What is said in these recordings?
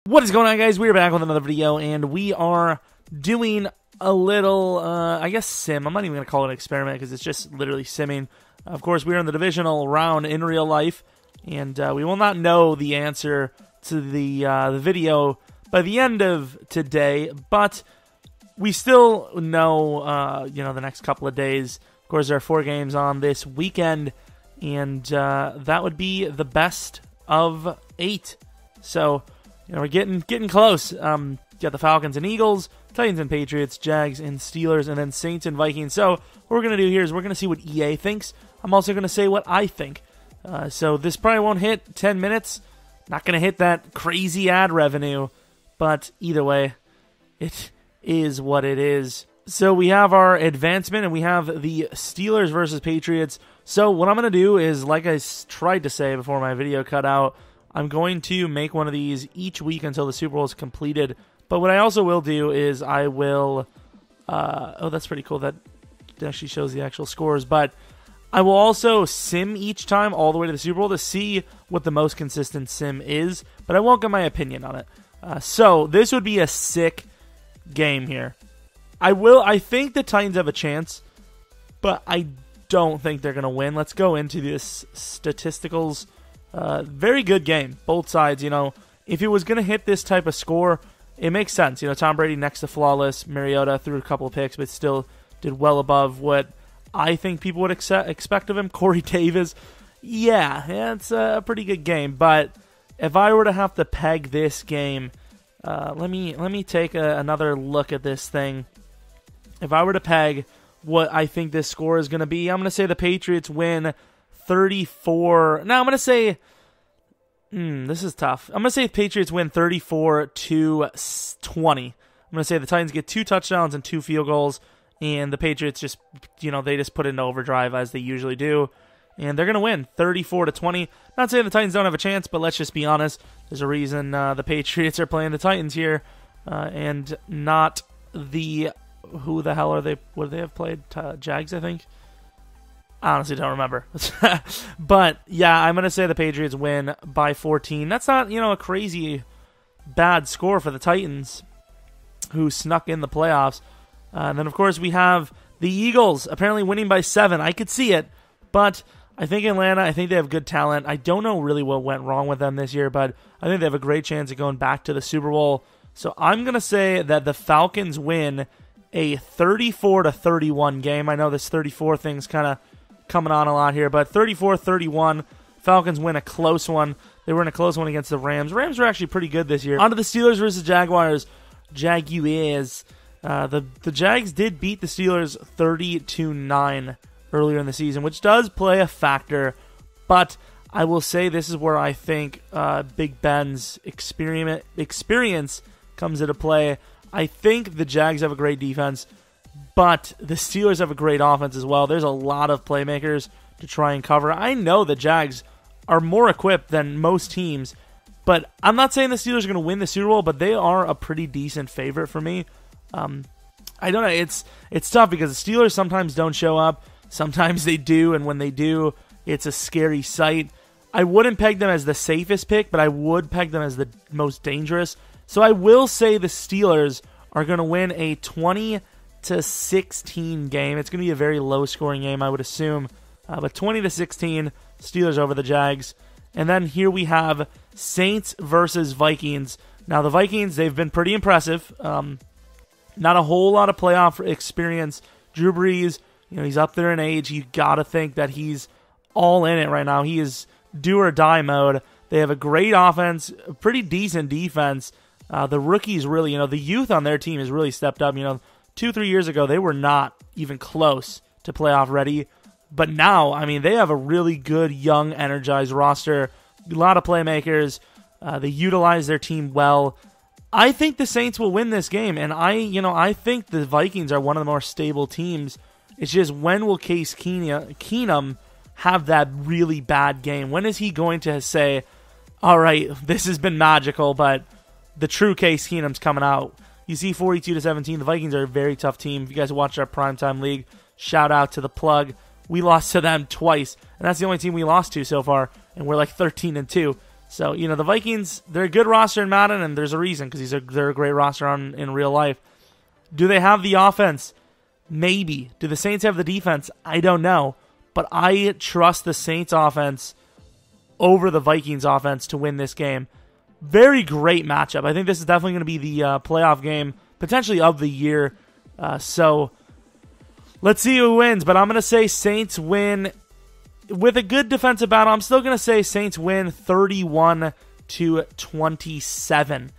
What is going on, guys? We're back with another video, and we are doing a little, I guess, sim. I'm not even going to call it an experiment because it's just literally simming. Of course, we are in the divisional round in real life, and we will not know the answer to the video by the end of today, but we still know, the next couple of days. Of course, there are 4 games on this weekend, and that would be the best of 8. So, we're getting close. Got the Falcons and Eagles, Titans and Patriots, Jags and Steelers, and then Saints and Vikings. So what we're going to do here is we're going to see what EA thinks. I'm also going to say what I think. So this probably won't hit 10 minutes. Not going to hit that crazy ad revenue. But either way, it is what it is. So we have our advancement, and we have the Steelers versus Patriots. So what I'm going to do is, like I tried to say before my video cut out, I'm going to make one of these each week until the Super Bowl is completed. But what I also will do is I will... oh, that's pretty cool. That actually shows the actual scores. But I will also sim each time all the way to the Super Bowl to see what the most consistent sim is. But I won't get my opinion on it. So this would be a sick game here. I think the Titans have a chance, but I don't think they're going to win. Let's go into this statisticals. Very good game, both sides. If it was going to hit this type of score, it makes sense. Tom Brady next to flawless. Mariota threw a couple of picks, but still did well above what I think people would expect of him. Corey Davis, yeah, it's a pretty good game. But if I were to have to peg this game, let me take another look at this thing. If I were to peg what I think this score is going to be, I'm going to say the Patriots win 34. Now I'm going to say, this is tough. I'm going to say the Patriots win 34-20. I'm going to say the Titans get 2 touchdowns and 2 field goals, and the Patriots just, they just put it into overdrive as they usually do, and they're going to win 34-20. Not saying the Titans don't have a chance, but let's just be honest. There's a reason the Patriots are playing the Titans here, and not the, who the hell are they? What do they have played? Jags, I think. I honestly don't remember. But, yeah, I'm going to say the Patriots win by 14. That's not, a crazy bad score for the Titans, who snuck in the playoffs. And then, of course, we have the Eagles apparently winning by 7. I could see it, but I think Atlanta, I think they have good talent. I don't know really what went wrong with them this year, but I think they have a great chance of going back to the Super Bowl. So I'm going to say that the Falcons win a 34-31 game. I know this 34 thing's kind of coming on a lot here, but 34-31, Falcons win a close one. They were in a close one against the Rams. Rams were actually pretty good this year. On to the Steelers versus Jaguars. Jaguars. The Jags did beat the Steelers 30-9 earlier in the season, which does play a factor, but I will say this is where I think Big Ben's experience comes into play. I think the Jags have a great defense, but the Steelers have a great offense as well. There's a lot of playmakers to try and cover. I know the Jags are more equipped than most teams, but I'm not saying the Steelers are going to win the Super Bowl, but they are a pretty decent favorite for me. I don't know. It's tough because the Steelers sometimes don't show up. Sometimes they do, and when they do, it's a scary sight. I wouldn't peg them as the safest pick, but I would peg them as the most dangerous. So I will say the Steelers are going to win a 20-16 game. It's going to be a very low-scoring game, I would assume. But 20-16, Steelers over the Jags. And then here we have Saints versus Vikings. Now, the Vikings, they've been pretty impressive. Not a whole lot of playoff experience. Drew Brees, he's up there in age. You got to think that he's all in it right now. He is do-or-die mode. They have a great offense, a pretty decent defense. The rookies really, the youth on their team has really stepped up. 2-3 years ago, they were not even close to playoff ready. But now, they have a really good, young, energized roster. A lot of playmakers. They utilize their team well. I think the Saints will win this game, and I think the Vikings are one of the more stable teams. It's just, when will Case Keenum have that really bad game? When is he going to say, all right, this has been magical, but the true Case Keenum's coming out? You see 42-17. The Vikings are a very tough team. If you guys watched our Primetime League, shout out to the plug. We lost to them twice, and that's the only team we lost to so far, and we're like 13-2. So, you know, the Vikings, they're a good roster in Madden, and there's a reason, because they're a great roster in real life. Do they have the offense? Maybe. Do the Saints have the defense? I don't know. But I trust the Saints offense over the Vikings offense to win this game. Very great matchup. I think this is definitely going to be the playoff game, potentially of the year. So let's see who wins. But I'm going to say Saints win with a good defensive battle. I'm still going to say Saints win 31-27.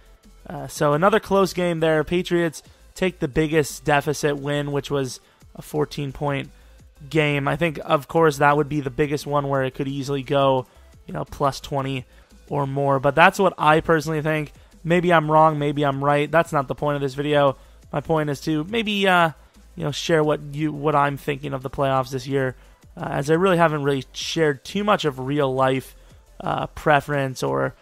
So another close game there. Patriots take the biggest deficit win, which was a 14-point game. I think, of course, that would be the biggest one where it could easily go, you know, plus 20 or more. But that's what I personally think. Maybe I'm wrong. Maybe I'm right. That's not the point of this video. My point is to maybe, you know, share what I'm thinking of the playoffs this year, as I really haven't really shared too much of real life preference or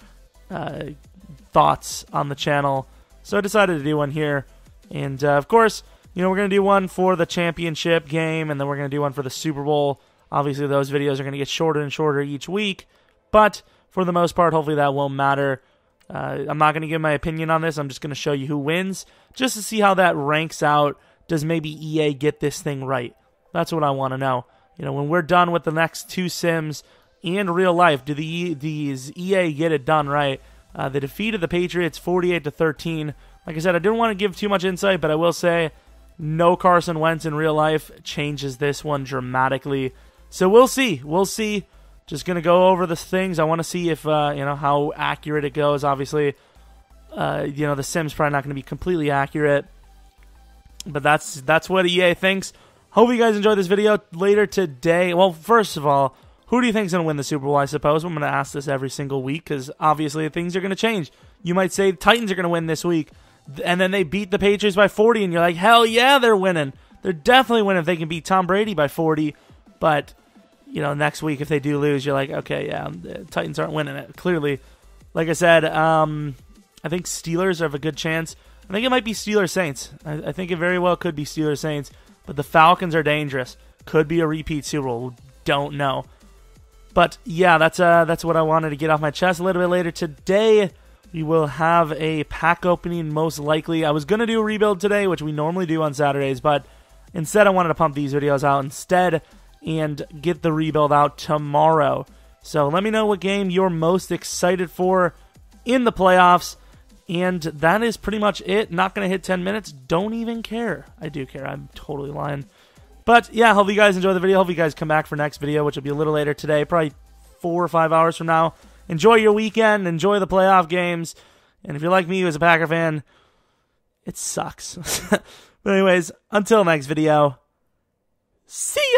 thoughts on the channel. So I decided to do one here. And, of course, you know, we're going to do one for the championship game, and then we're going to do one for the Super Bowl. Obviously, those videos are going to get shorter and shorter each week, but for the most part, hopefully that won't matter. I'm not going to give my opinion on this. I'm just going to show you who wins, just to see how that ranks out. Does maybe EA get this thing right? That's what I want to know. You know, when we're done with the next two sims and real life, do these EA get it done right? They defeated the Patriots 48-13. Like I said, I didn't want to give too much insight, but I will say no Carson Wentz in real life changes this one dramatically. So we'll see. We'll see. Just going to go over the things. I want to see if, you know, how accurate it goes. Obviously, you know, the sim's probably not going to be completely accurate. But that's what EA thinks. Hope you guys enjoyed this video. Later today, well, first of all, who do you think is going to win the Super Bowl, I suppose? I'm going to ask this every single week because obviously things are going to change. You might say the Titans are going to win this week, and then they beat the Patriots by 40, and you're like, hell yeah, they're winning. They're definitely winning if they can beat Tom Brady by 40. But, you know, next week if they do lose, you're like, okay, yeah, the Titans aren't winning it, clearly. Like I said, I think Steelers have a good chance. I think it might be Steelers-Saints. I think it very well could be Steelers-Saints. But the Falcons are dangerous. Could be a repeat Super Bowl. Don't know. But, yeah, that's what I wanted to get off my chest. A little bit later today, we will have a pack opening, most likely. I was going to do a rebuild today, which we normally do on Saturdays, but instead I wanted to pump these videos out instead and get the rebuild out tomorrow. So let me know what game you're most excited for in the playoffs. And that is pretty much it. Not going to hit 10 minutes. Don't even care. I do care. I'm totally lying. But, yeah, hope you guys enjoy the video. Hope you guys come back for next video, which will be a little later today, probably 4 or 5 hours from now. Enjoy your weekend. Enjoy the playoff games. And if you're like me, who is a Packer fan, it sucks. But anyways, until next video, see ya!